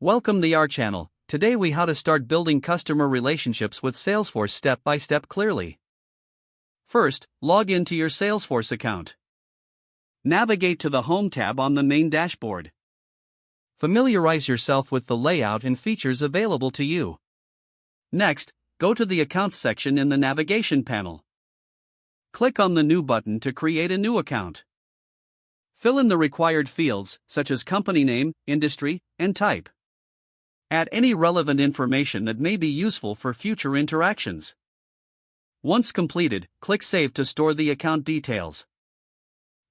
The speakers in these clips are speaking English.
Welcome to our channel. Today we how to start building customer relationships with Salesforce step by step clearly. First, log into your Salesforce account. Navigate to the Home tab on the main dashboard. Familiarize yourself with the layout and features available to you. Next, go to the Accounts section in the navigation panel. Click on the New button to create a new account. Fill in the required fields, such as company name, industry, and type. Add any relevant information that may be useful for future interactions. Once completed, click Save to store the account details.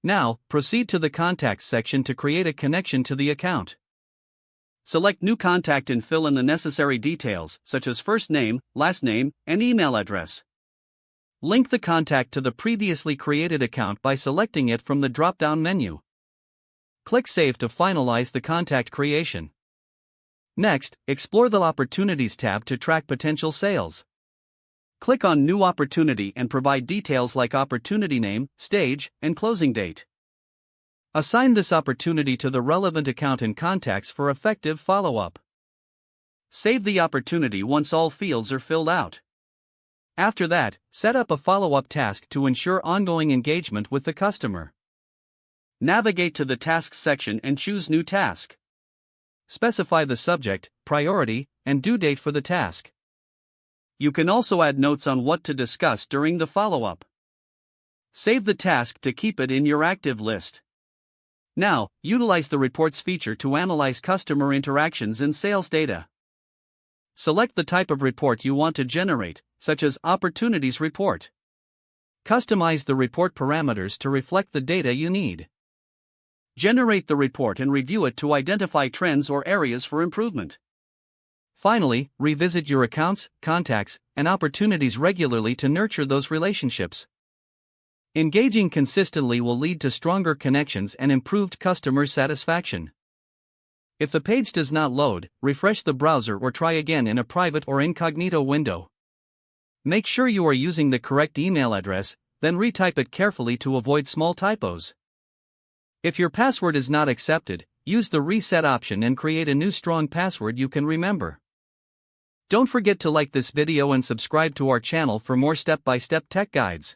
Now, proceed to the Contacts section to create a connection to the account. Select New Contact and fill in the necessary details, such as first name, last name, and email address. Link the contact to the previously created account by selecting it from the drop-down menu. Click Save to finalize the contact creation. Next, explore the Opportunities tab to track potential sales. Click on New Opportunity and provide details like opportunity name, stage, and closing date. Assign this opportunity to the relevant account and contacts for effective follow-up. Save the opportunity once all fields are filled out. After that, set up a follow-up task to ensure ongoing engagement with the customer. Navigate to the Tasks section and choose New Task. Specify the subject, priority, and due date for the task. You can also add notes on what to discuss during the follow-up. Save the task to keep it in your active list. Now, utilize the Reports feature to analyze customer interactions and sales data. Select the type of report you want to generate, such as Opportunities Report. Customize the report parameters to reflect the data you need. Generate the report and review it to identify trends or areas for improvement. Finally, revisit your accounts, contacts, and opportunities regularly to nurture those relationships. Engaging consistently will lead to stronger connections and improved customer satisfaction. If the page does not load, refresh the browser or try again in a private or incognito window. Make sure you are using the correct email address, then retype it carefully to avoid small typos. If your password is not accepted, use the reset option and create a new strong password you can remember. Don't forget to like this video and subscribe to our channel for more step-by-step tech guides.